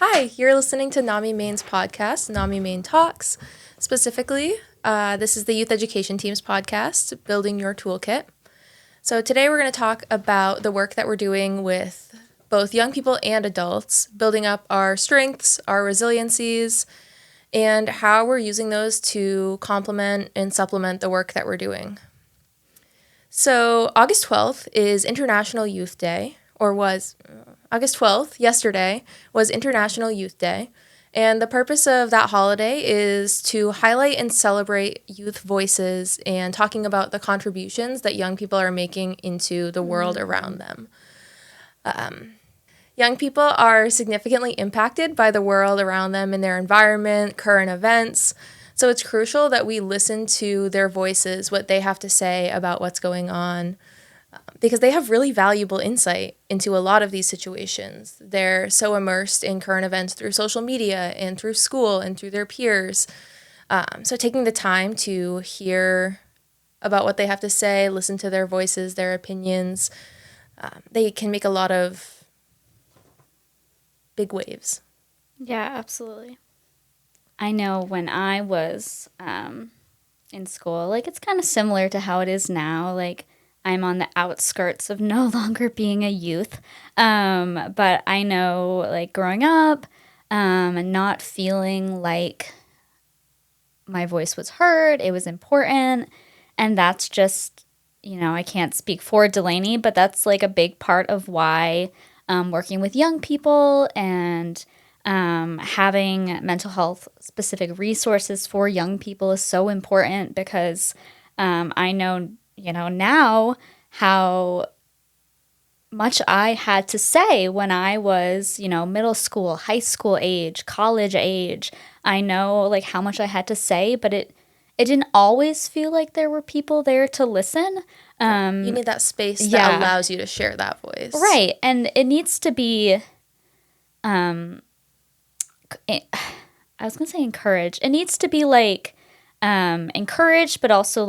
Hi, you're listening to NAMI Maine's podcast, NAMI Maine Talks. Specifically, this is the youth education team's podcast, Building Your Toolkit. So today we're going to talk about the work that we're doing with both young people and adults, building up our strengths, our resiliencies, and how we're using those to complement and supplement the work that we're doing. So August 12th is International Youth Day, or was August 12th, yesterday, was International Youth Day. And the purpose of that holiday is to highlight and celebrate youth voices and talking about the contributions that young people are making into the world around them. Young people are significantly impacted by the world around them in their environment, current events. So it's crucial that we listen to their voices, what they have to say about what's going on, because they have really valuable insight into a lot of these situations. They're so immersed in current events through social media and through school and through their peers. So taking the time to hear about what they have to say, listen to their voices, their opinions, they can make a lot of big waves. Yeah, absolutely. I know when I was in school, it's kind of similar to how it is now. I'm on the outskirts of no longer being a youth. But I know, growing up and not feeling like my voice was heard, it was important. And that's just, I can't speak for Delaney, but that's a big part of why working with young people and having mental health specific resources for young people is so important because I know, now how much I had to say when I was, middle school, high school age, college age. I know how much I had to say, but it didn't always feel like there were people there to listen. You need that space that allows you to share that voice. Right. And it needs to be, I was going to say encouraged. It needs to be encouraged, but also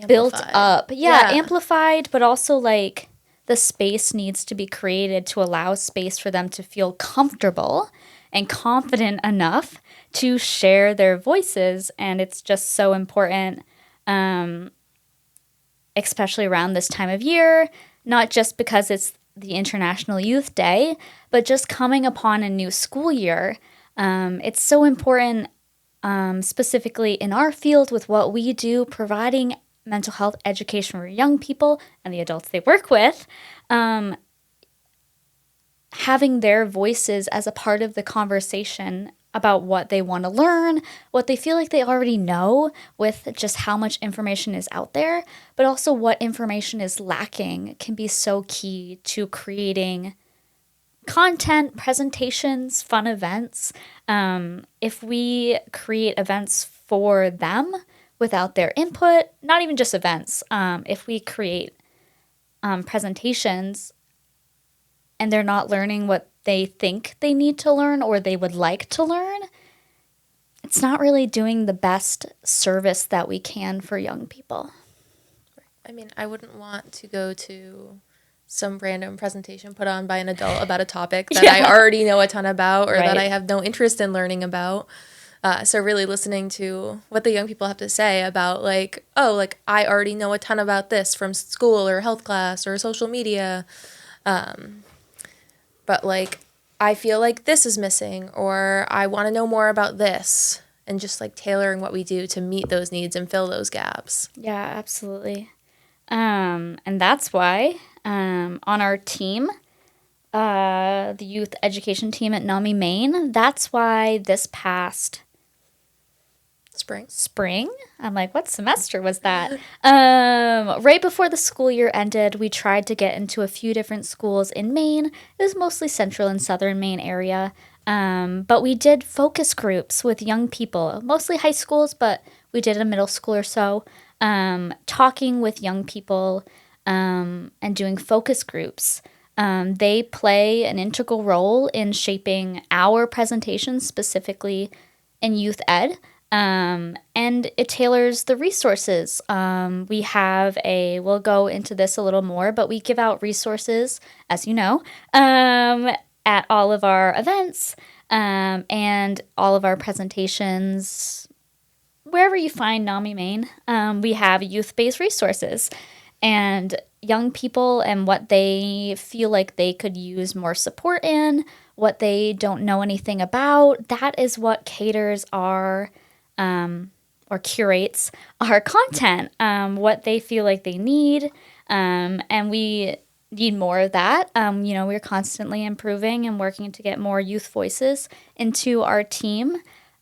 built up. Yeah, amplified, but also the space needs to be created to allow space for them to feel comfortable and confident enough to share their voices. And it's just so important, especially around this time of year, not just because it's the International Youth Day, but just coming upon a new school year. It's so important, specifically in our field with what we do, providing mental health education for young people and the adults they work with, having their voices as a part of the conversation about what they want to learn, what they feel like they already know with just how much information is out there, but also what information is lacking can be so key to creating content, presentations, fun events. If we create events for them without their input, not even just events, if we create presentations and they're not learning what they think they need to learn or they would like to learn, it's not really doing the best service that we can for young people. I mean, I wouldn't want to go to some random presentation put on by an adult about a topic that I already know a ton about or that I have no interest in learning about. So really listening to what the young people have to say about I already know a ton about this from school or health class or social media. But I feel like this is missing or I want to know more about this, and just tailoring what we do to meet those needs and fill those gaps. Yeah, absolutely. And that's why on our team, the youth education team at NAMI Maine, that's why this past spring, I'm like, what semester was that? Right before the school year ended, we tried to get into a few different schools in Maine. It was mostly central and southern Maine area. But we did focus groups with young people, mostly high schools, but we did a middle school or so, talking with young people and doing focus groups. They play an integral role in shaping our presentations, specifically in youth ed. And it tailors the resources. We'll go into this a little more, but we give out resources, as you know, at all of our events. And all of our presentations, wherever you find NAMI Maine, we have youth-based resources and young people and what they feel like they could use more support in, what they don't know anything about. That is what caters our or curates our content, what they feel like they need. And we need more of that. We're constantly improving and working to get more youth voices into our team.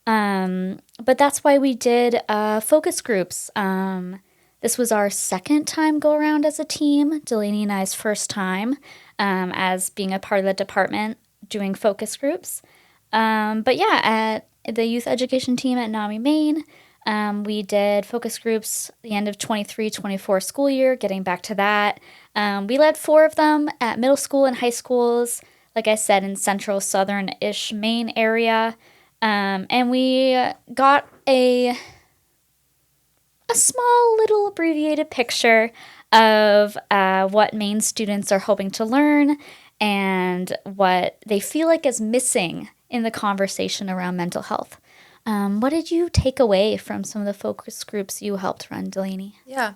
But that's why we did focus groups. This was our second time go around as a team, Delaney and I's first time as being a part of the department doing focus groups. But yeah, at the youth education team at NAMI Maine, we did focus groups the end of 23-24 school year, getting back to that. We led 4 of them at middle school and high schools, like I said, in central southern-ish Maine area. And we got a small little abbreviated picture of what Maine students are hoping to learn and what they feel like is missing in the conversation around mental health. What did you take away from some of the focus groups you helped run, Delaney? Yeah.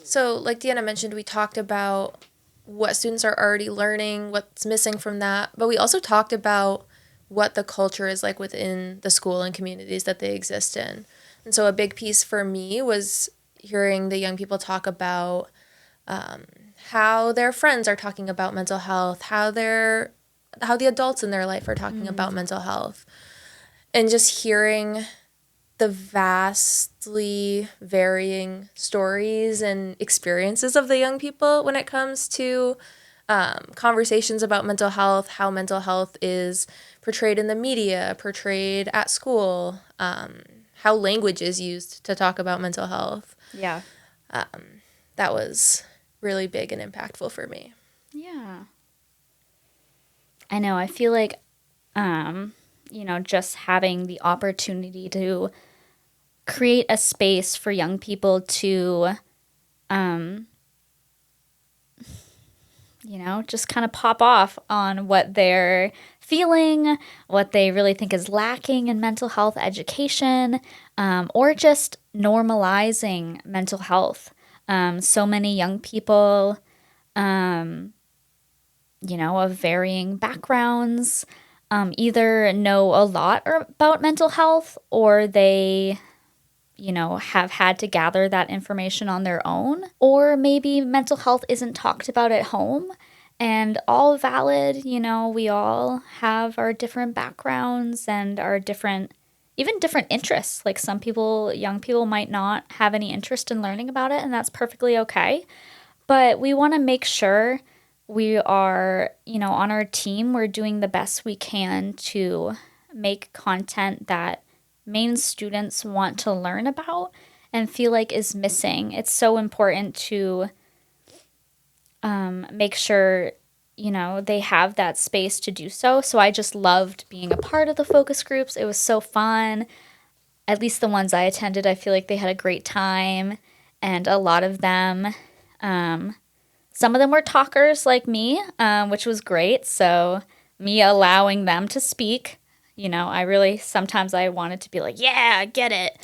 So like Deanna mentioned, we talked about what students are already learning, what's missing from that, but we also talked about what the culture is like within the school and communities that they exist in. And so a big piece for me was hearing the young people talk about how their friends are talking about mental health, how the adults in their life are talking about mental health, and just hearing the vastly varying stories and experiences of the young people when it comes to conversations about mental health, how mental health is portrayed in the media, portrayed at school, how language is used to talk about mental health. Yeah. That was really big and impactful for me. Yeah. I know. I feel like, just having the opportunity to create a space for young people to, just kind of pop off on what they're feeling, what they really think is lacking in mental health education, or just normalizing mental health. So many young people, of varying backgrounds, either know a lot about mental health or they, have had to gather that information on their own, or maybe mental health isn't talked about at home. And all valid, we all have our different backgrounds and our different interests. Like some people, young people might not have any interest in learning about it, and that's perfectly okay. But we want to make sure we are, on our team, we're doing the best we can to make content that Maine students want to learn about and feel like is missing. It's so important to make sure, they have that space to do so. So I just loved being a part of the focus groups. It was so fun. At least the ones I attended, I feel like they had a great time. And a lot of them, some of them were talkers like me, which was great. So me allowing them to speak, sometimes I wanted to be like, yeah, I get it.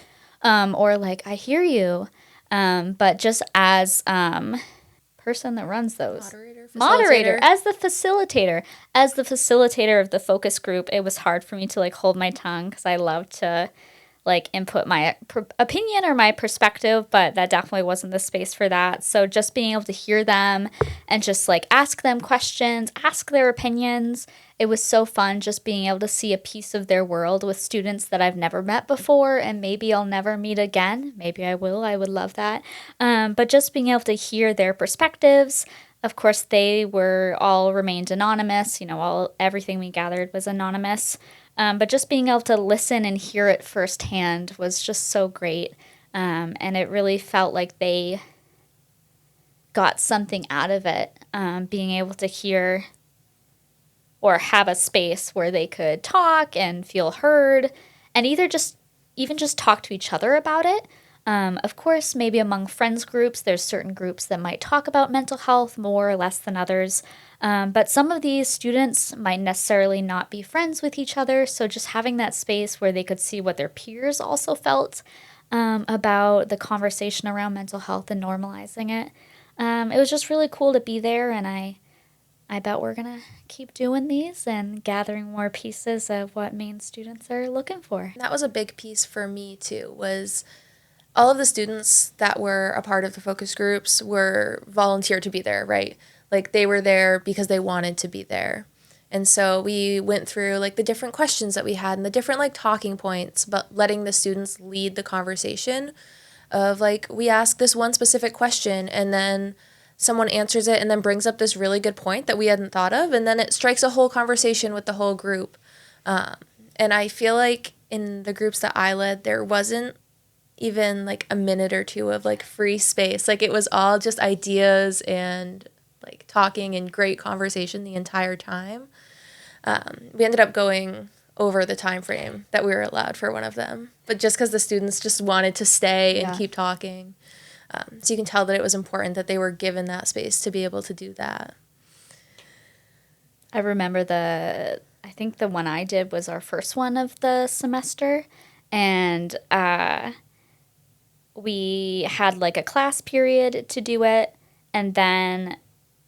Or like, I hear you. But just as person that runs those. Moderator, as the facilitator of the focus group, it was hard for me to like hold my tongue because I love to like input my opinion or my perspective, but that definitely wasn't the space for that. So just being able to hear them and just like ask them questions, ask their opinions. It was so fun just being able to see a piece of their world with students that I've never met before and maybe I'll never meet again. Maybe I will. I would love that. But just being able to hear their perspectives. Of course, they were all remained anonymous. Everything we gathered was anonymous. But just being able to listen and hear it firsthand was just so great. And it really felt like they got something out of it, being able to hear or have a space where they could talk and feel heard and even just talk to each other about it. Of course, maybe among friends groups, there's certain groups that might talk about mental health more or less than others. But some of these students might necessarily not be friends with each other. So just having that space where they could see what their peers also felt about the conversation around mental health and normalizing it. It was just really cool to be there, and I bet we're going to keep doing these and gathering more pieces of what Maine students are looking for. That was a big piece for me too, was all of the students that were a part of the focus groups were volunteered to be there, right? Like they were there because they wanted to be there. And so we went through like the different questions that we had and the different like talking points, but letting the students lead the conversation of like, we ask this one specific question and then someone answers it and then brings up this really good point that we hadn't thought of. And then it strikes a whole conversation with the whole group. And I feel like in the groups that I led, there wasn't even like a minute or two of like free space. Like it was all just ideas and like talking and great conversation the entire time. We ended up going over the time frame that we were allowed for one of them, but just because the students just wanted to stay and keep talking. So you can tell that it was important that they were given that space to be able to do that. I remember I think the one I did was our first one of the semester, and we had like a class period to do it, and then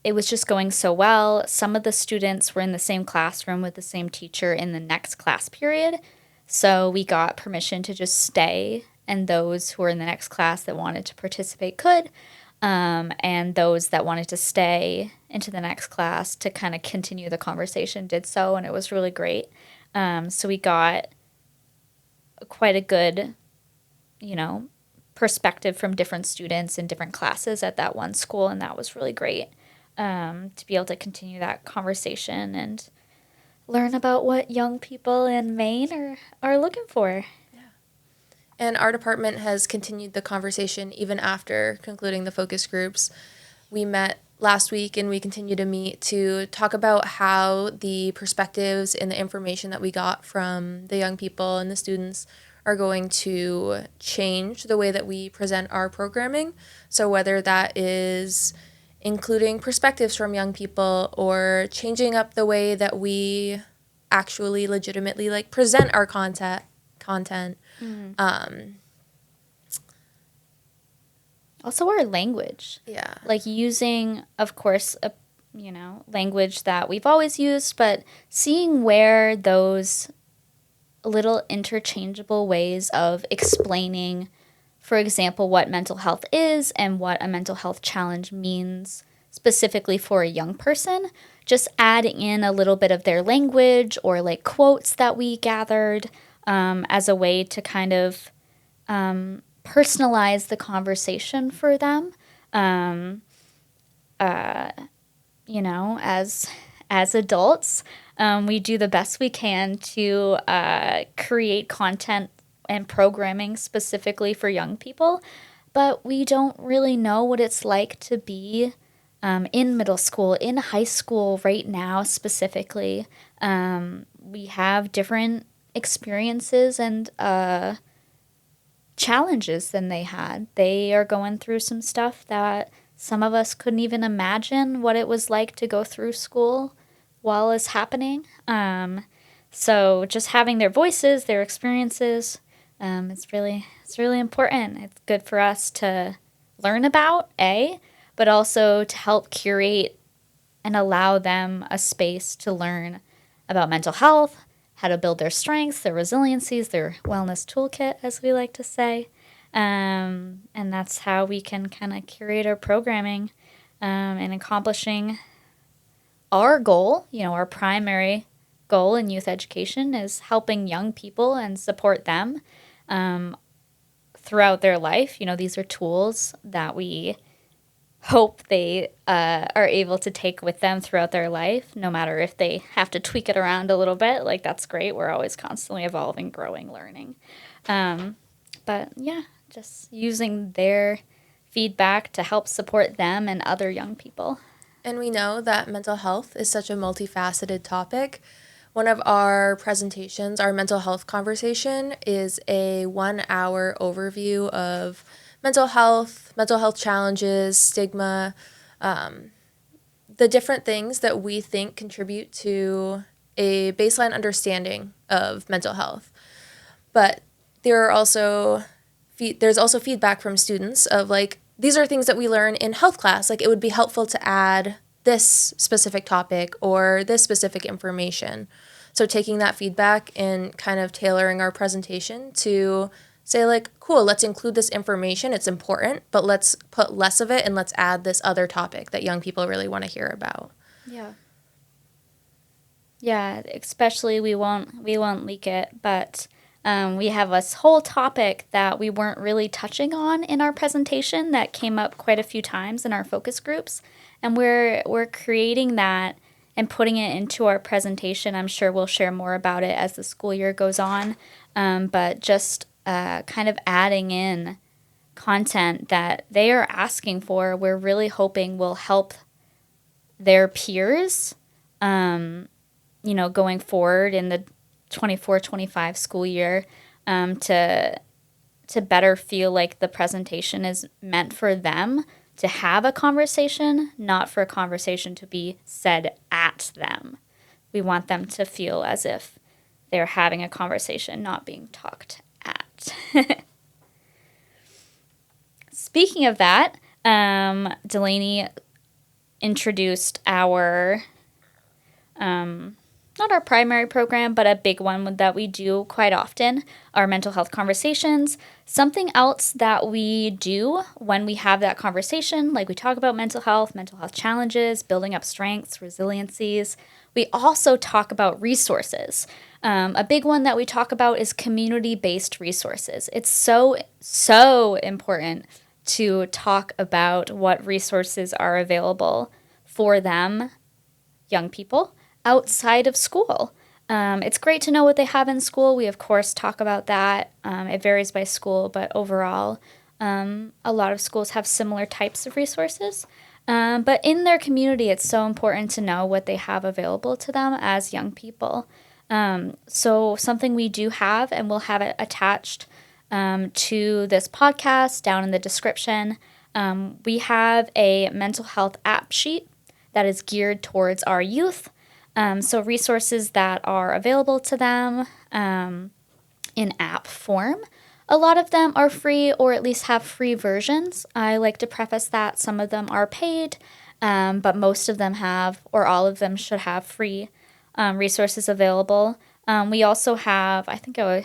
it was just going so well. Some of the students were in the same classroom with the same teacher in the next class period, so we got permission to just stay, and those who were in the next class that wanted to participate could, and those that wanted to stay into the next class to kind of continue the conversation did so, and it was really great. So we got quite a good, perspective from different students in different classes at that one school, and that was really great to be able to continue that conversation and learn about what young people in Maine are looking for. Yeah. And our department has continued the conversation even after concluding the focus groups. We met last week and we continue to meet to talk about how the perspectives and the information that we got from the young people and the students are going to change the way that we present our programming. So whether that is including perspectives from young people or changing up the way that we actually legitimately like present our content. Also our language. Yeah. Like using, of course, language that we've always used, but seeing where those little interchangeable ways of explaining, for example, what mental health is and what a mental health challenge means specifically for a young person, just adding in a little bit of their language or like quotes that we gathered as a way to kind of personalize the conversation for them. As adults, we do the best we can to create content and programming specifically for young people, but we don't really know what it's like to be in middle school, in high school right now specifically. We have different experiences and challenges than they had. They are going through some stuff that some of us couldn't even imagine what it was like to go through school while it's happening. So just having their voices, their experiences, it's really important. It's good for us to learn about, but also to help curate and allow them a space to learn about mental health, how to build their strengths, their resiliencies, their wellness toolkit, as we like to say. And that's how we can kind of curate our programming and accomplishing our goal. Our primary goal in youth education is helping young people and support them throughout their life. These are tools that we hope they are able to take with them throughout their life, no matter if they have to tweak it around a little bit. Like, that's great. We're always constantly evolving, growing, learning. But yeah, just using their feedback to help support them and other young people. And we know that mental health is such a multifaceted topic One of our presentations, our mental health conversation, is a 1 hour overview of mental health challenges, stigma, the different things that we think contribute to a baseline understanding of mental health. But there's also feedback from students of like, these are things that we learn in health class. Like, it would be helpful to add this specific topic or this specific information. So taking that feedback and kind of tailoring our presentation to say like, cool, let's include this information. It's important, but let's put less of it and let's add this other topic that young people really want to hear about. Yeah. Yeah, especially we won't leak it, but we have this whole topic that we weren't really touching on in our presentation that came up quite a few times in our focus groups, and we're creating that and putting it into our presentation. I'm sure we'll share more about it as the school year goes on, but just kind of adding in content that they are asking for, we're really hoping will help their peers, going forward in the 24-25 school year, to better feel like the presentation is meant for them to have a conversation, not for a conversation to be said at them. We want them to feel as if they're having a conversation, not being talked at. Speaking of that, Delaney introduced our not our primary program, but a big one that we do quite often, our mental health conversations. Something else that we do when we have that conversation, like we talk about mental health challenges, building up strengths, resiliencies, we also talk about resources. A big one that we talk about is community-based resources. It's so important to talk about what resources are available for them, young people, outside of school. It's great to know what they have in school. We, of course, talk about that. It varies by school, but overall, a lot of schools have similar types of resources. But in their community, it's so important to know what they have available to them as young people. So something we do have, and we'll have it attached to this podcast down in the description, we have a mental health app sheet that is geared towards our youth. So resources that are available to them in app form. A lot of them are free or at least have free versions. I like to preface that some of them are paid, but most of them have, or all of them should have free resources available. We also have, I think I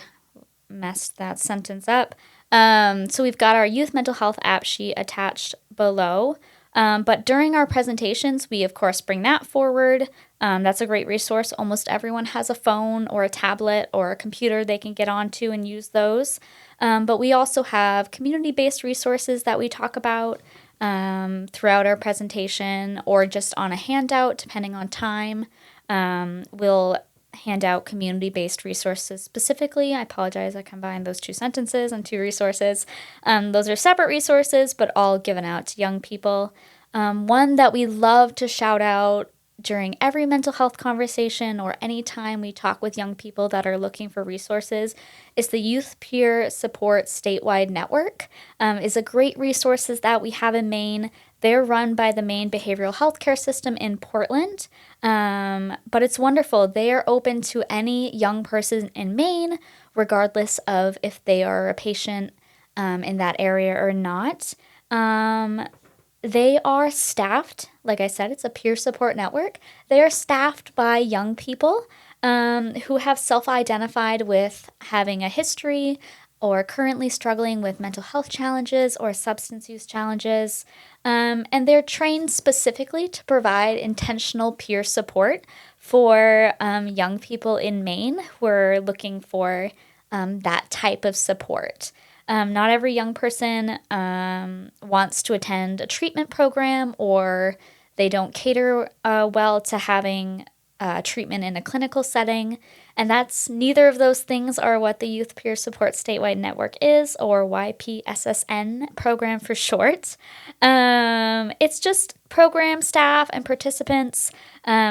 messed that sentence up. So we've got our youth mental health app sheet attached below. But during our presentations, we, of course, bring that forward. That's a great resource. Almost everyone has a phone or a tablet or a computer they can get onto and use those. But we also have community-based resources that we talk about throughout our presentation or just on a handout, depending on time. We'll hand out community-based resources specifically. I apologize, I combined those two sentences and two resources. Those are separate resources, but all given out to young people. One that we love to shout out during every mental health conversation or any time we talk with young people that are looking for resources is the Youth Peer Support Statewide Network. Is a great resources that we have in Maine. They're run by the Maine Behavioral Healthcare System in Portland, but it's wonderful. They are open to any young person in Maine, regardless of if they are a patient in that area or not. They are staffed, like I said, it's a peer support network. They are staffed by young people who have self-identified with having a history or currently struggling with mental health challenges or substance use challenges. And they're trained specifically to provide intentional peer support for young people in Maine who are looking for that type of support. Not every young person wants to attend a treatment program, or they don't cater well to having treatment in a clinical setting. And that's neither of those things are what the Youth Peer Support Statewide Network is, or YPSSN program for short. It's just program staff and participants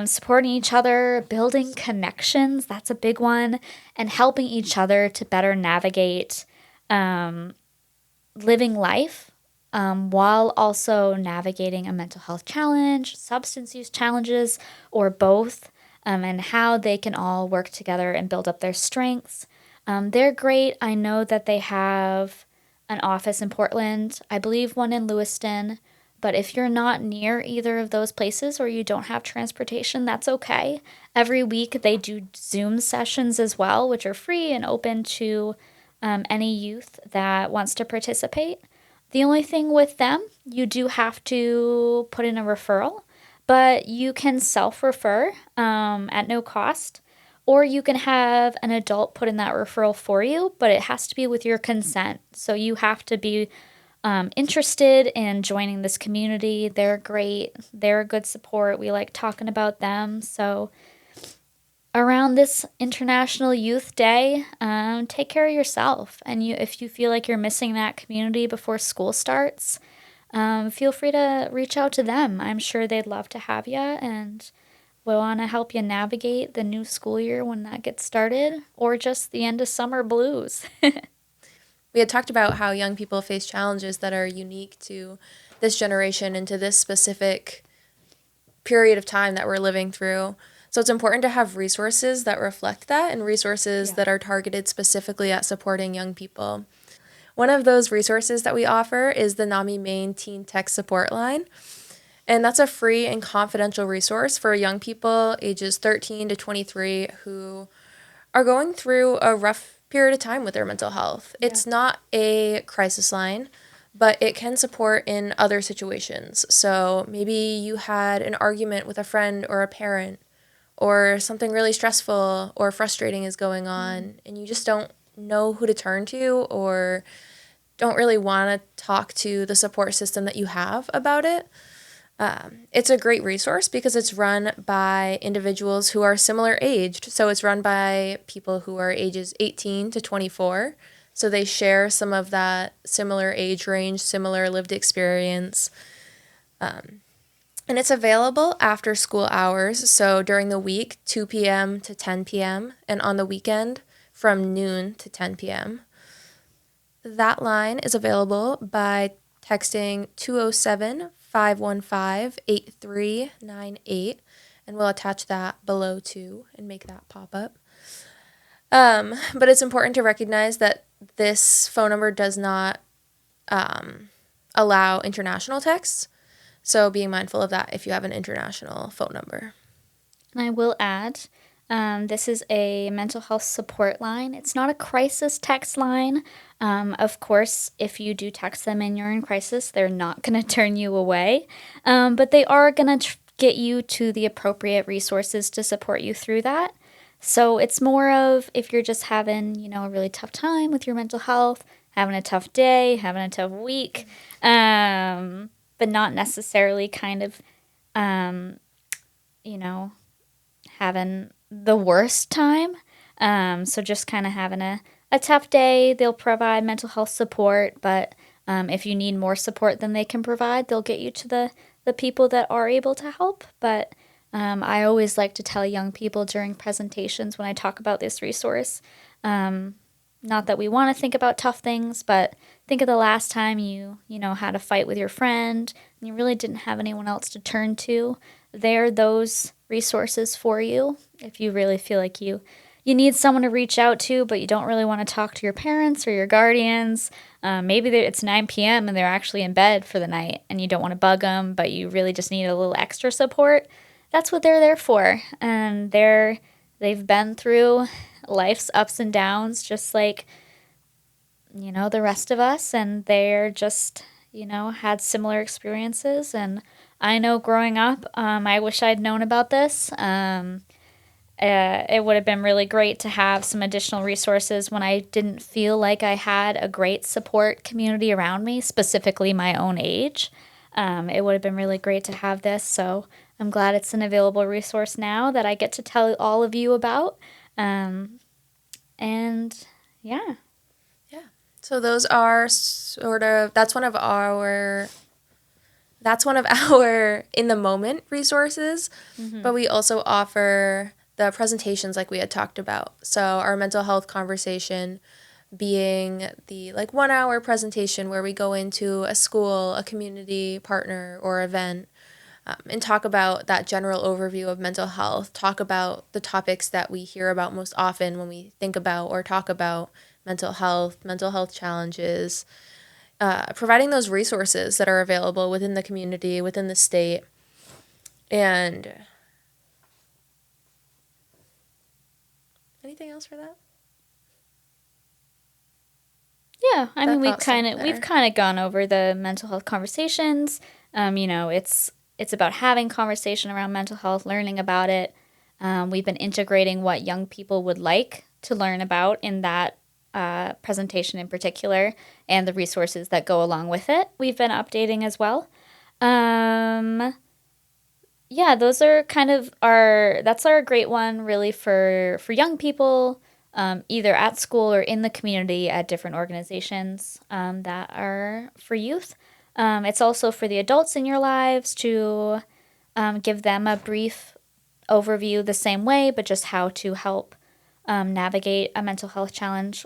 supporting each other, building connections. That's a big one, and helping each other to better navigate living life while also navigating a mental health challenge, substance use challenges, or both, and how they can all work together and build up their strengths. They're great. I know that they have an office in Portland, I believe one in Lewiston. But if you're not near either of those places or you don't have transportation, that's okay. Every week they do Zoom sessions as well, which are free and open to any youth that wants to participate. The only thing with them, you do have to put in a referral, but you can self-refer at no cost, or you can have an adult put in that referral for you, but it has to be with your consent. So you have to be interested in joining this community. They're great. They're a good support. We like talking about them. So around this International Youth Day, take care of yourself. And if you feel like you're missing that community before school starts, feel free to reach out to them. I'm sure they'd love to have you, and we'll want to help you navigate the new school year when that gets started, or just the end of summer blues. We had talked about how young people face challenges that are unique to this generation and to this specific period of time that we're living through. So it's important to have resources that reflect that, and resources that are targeted specifically at supporting young people. One of those resources that we offer is the NAMI Maine Teen Tech Support Line. And that's a free and confidential resource for young people ages 13 to 23 who are going through a rough period of time with their mental health. Yeah. It's not a crisis line, but it can support in other situations. So maybe you had an argument with a friend or a parent, or something really stressful or frustrating is going on, and you just don't know who to turn to, or don't really want to talk to the support system that you have about it. It's a great resource because it's run by individuals who are similar aged. So it's run by people who are ages 18 to 24. So they share some of that similar age range, similar lived experience. And it's available after school hours, so during the week, 2 p.m. to 10 p.m., and on the weekend, from noon to 10 p.m. That line is available by texting 207-515-8398, and we'll attach that below too and make that pop up. But it's important to recognize that this phone number does not allow international texts. So being mindful of that if you have an international phone number. And I will add, this is a mental health support line. It's not a crisis text line. Of course, if you do text them and you're in crisis, they're not going to turn you away. But they are going to get you to the appropriate resources to support you through that. So it's more of if you're just having, a really tough time with your mental health, having a tough day, having a tough week, but not necessarily kind of, having the worst time. So just kind of having a tough day, they'll provide mental health support. But if you need more support than they can provide, they'll get you to the people that are able to help. But I always like to tell young people during presentations when I talk about this resource, not that we want to think about tough things, but think of the last time you had a fight with your friend and you really didn't have anyone else to turn to. They're those resources for you if you really feel like you need someone to reach out to, but you don't really want to talk to your parents or your guardians. Maybe it's 9 p.m. and they're actually in bed for the night and you don't want to bug them, but you really just need a little extra support. That's what they're there for. And they've been through life's ups and downs just like the rest of us, and they're just had similar experiences. And I know growing up, I wish I'd known about this. It would have been really great to have some additional resources when I didn't feel like I had a great support community around me, specifically my own age. It would have been really great to have this. So I'm glad it's an available resource now that I get to tell all of you about. And yeah. Yeah. So those are that's one of our in the moment resources, but we also offer the presentations like we had talked about. So our mental health conversation being the 1 hour presentation where we go into a school, a community partner or event, and talk about that general overview of mental health, talk about the topics that we hear about most often when we think about or talk about mental health challenges, providing those resources that are available within the community, within the state. And anything else for that? Yeah, I mean we've kind of gone over the mental health conversations. It's about having conversation around mental health, learning about it. We've been integrating what young people would like to learn about in that presentation in particular, and the resources that go along with it. We've been updating as well. Yeah, those are that's our great one really for young people, either at school or in the community at different organizations that are for youth. It's also for the adults in your lives to give them a brief overview the same way, but just how to help navigate a mental health challenge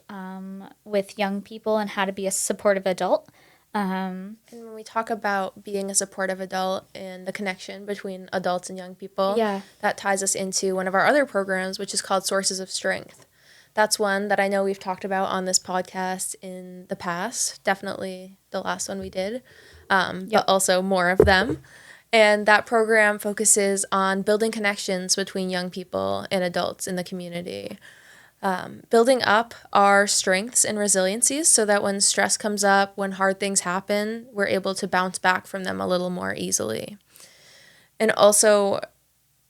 with young people and how to be a supportive adult. And when we talk about being a supportive adult and the connection between adults and young people, that ties us into one of our other programs, which is called Sources of Strength. That's one that I know we've talked about on this podcast in the past, definitely the last one we did, but also more of them. And that program focuses on building connections between young people and adults in the community. Building up our strengths and resiliencies so that when stress comes up, when hard things happen, we're able to bounce back from them a little more easily. And also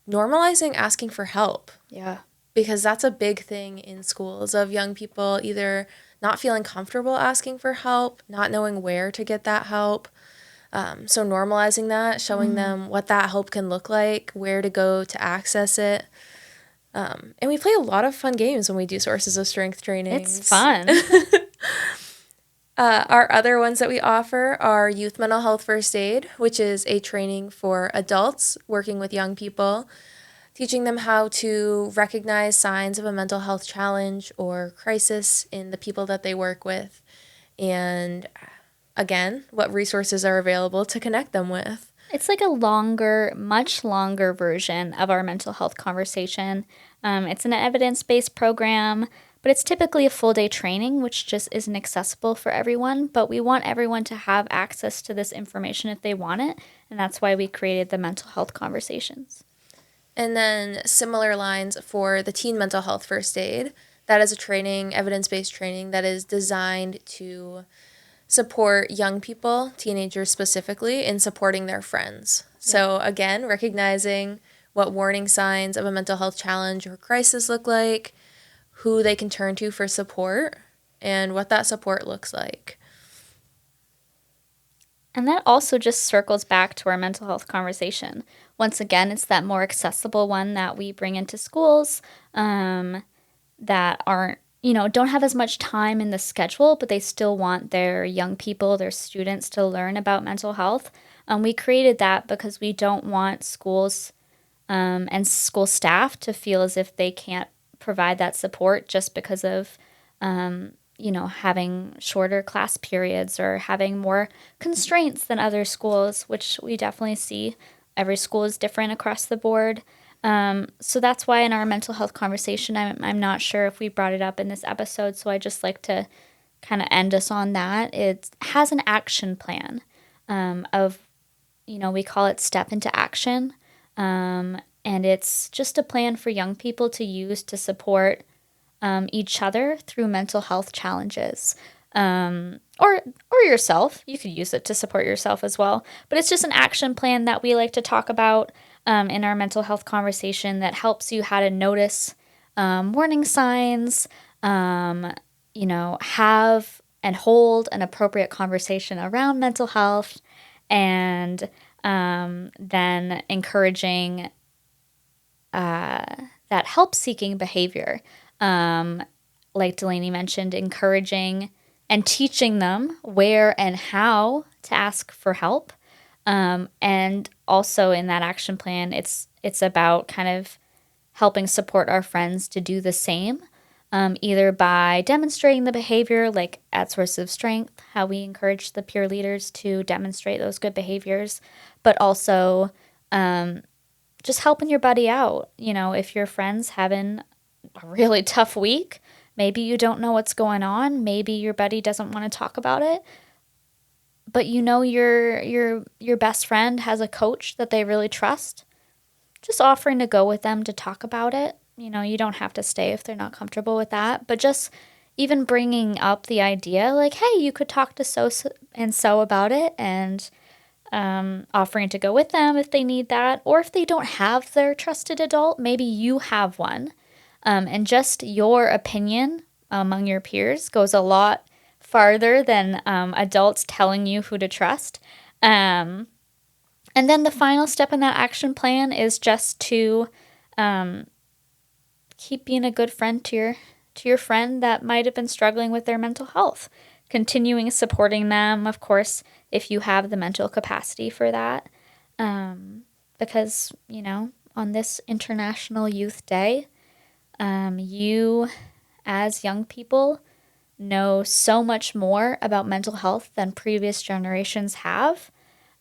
normalizing asking for help. Yeah. Because that's a big thing in schools of young people either not feeling comfortable asking for help, not knowing where to get that help. So normalizing that, showing them what that help can look like, where to go to access it. And we play a lot of fun games when we do Sources of Strength trainings. It's fun. Our other ones that we offer are Youth Mental Health First Aid, which is a training for adults working with young people, teaching them how to recognize signs of a mental health challenge or crisis in the people that they work with. And again, what resources are available to connect them with. It's like a much longer version of our mental health conversation. It's an evidence-based program, but it's typically a full-day training, which just isn't accessible for everyone. But we want everyone to have access to this information if they want it, and that's why we created the mental health conversations. And then similar lines for the Teen Mental Health First Aid. That is a training, evidence-based training, that is designed to support young people, teenagers specifically, in supporting their friends. Yeah. So again, recognizing what warning signs of a mental health challenge or crisis look like, who they can turn to for support, and what that support looks like. And that also just circles back to our mental health conversation. Once again, it's that more accessible one that we bring into schools that aren't, don't have as much time in the schedule, but they still want their young people, their students to learn about mental health. We created that because we don't want schools and school staff to feel as if they can't provide that support just because of, having shorter class periods or having more constraints than other schools, which we definitely see. Every school is different across the board. So that's why in our mental health conversation, I'm not sure if we brought it up in this episode, so I just like to kind of end us on that. It has an action plan we call it Step into Action, and it's just a plan for young people to use to support each other through mental health challenges. Or yourself. You could use it to support yourself as well. But it's just an action plan that we like to talk about in our mental health conversation that helps you how to notice warning signs, have and hold an appropriate conversation around mental health, and then encouraging that help-seeking behavior. Like Delaney mentioned, encouraging and teaching them where and how to ask for help. And also in that action plan, it's about kind of helping support our friends to do the same, either by demonstrating the behavior, like at Sources of Strength, how we encourage the peer leaders to demonstrate those good behaviors, but also just helping your buddy out. You know, if your friend's having a really tough week, maybe you don't know what's going on, maybe your buddy doesn't want to talk about it, but you know your best friend has a coach that they really trust, just offering to go with them to talk about it. You know, you don't have to stay if they're not comfortable with that, but just even bringing up the idea like, hey, you could talk to so and so about it, and offering to go with them if they need that, or if they don't have their trusted adult, maybe you have one. And just your opinion among your peers goes a lot farther than adults telling you who to trust. And then the final step in that action plan is just to keep being a good friend to your friend that might have been struggling with their mental health. Continuing supporting them, of course, if you have the mental capacity for that. Because, you know, on this International Youth Day, you, as young people, know so much more about mental health than previous generations have,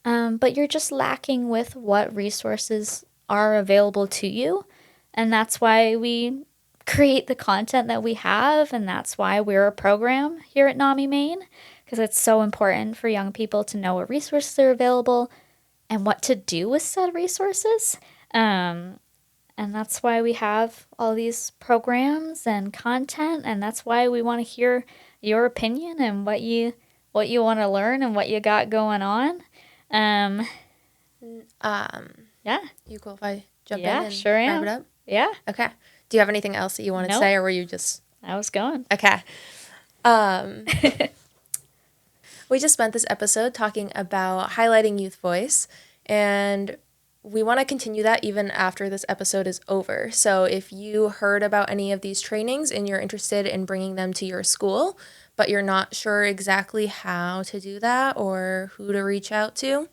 but you're just lacking with what resources are available to you. And that's why we create the content that we have, and that's why we're a program here at NAMI Maine, because it's so important for young people to know what resources are available and what to do with said resources. And that's why we have all these programs and content, and that's why we want to hear your opinion and what you want to learn and what you got going on. Yeah. You cool if I jump in Yeah, and sure wrap am. it up? Yeah. Okay. Do you have anything else that you wanted to Nope. say, or were you just... I was going. Okay. We just spent this episode talking about highlighting youth voice, and we want to continue that even after this episode is over. So if you heard about any of these trainings and you're interested in bringing them to your school, but you're not sure exactly how to do that or who to reach out to,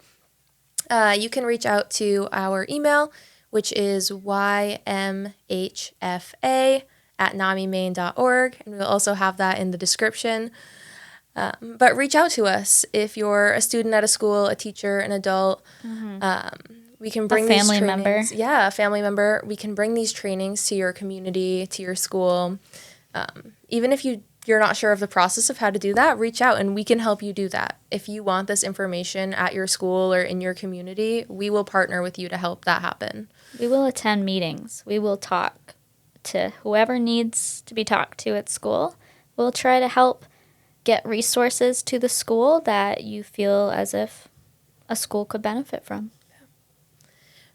you can reach out to our email, which is ymhfa@namimaine.org, and we'll also have that in the description. But reach out to us if you're a student at a school, a teacher, an adult. We can bring these family trainings. member. Yeah, a family member. We can bring these trainings to your community, to your school. Even if you're not sure of the process of how to do that, reach out and we can help you do that. If you want this information at your school or in your community, we will partner with you to help that happen. We will attend meetings. We will talk to whoever needs to be talked to at school. We'll try to help get resources to the school that you feel as if a school could benefit from.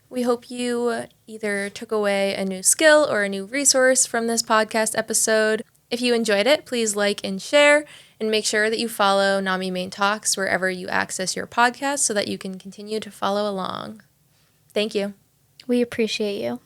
We hope you either took away a new skill or a new resource from this podcast episode. If you enjoyed it, please like and share, and make sure that you follow NAMI Maine Talks wherever you access your podcast so that you can continue to follow along. Thank you. We appreciate you.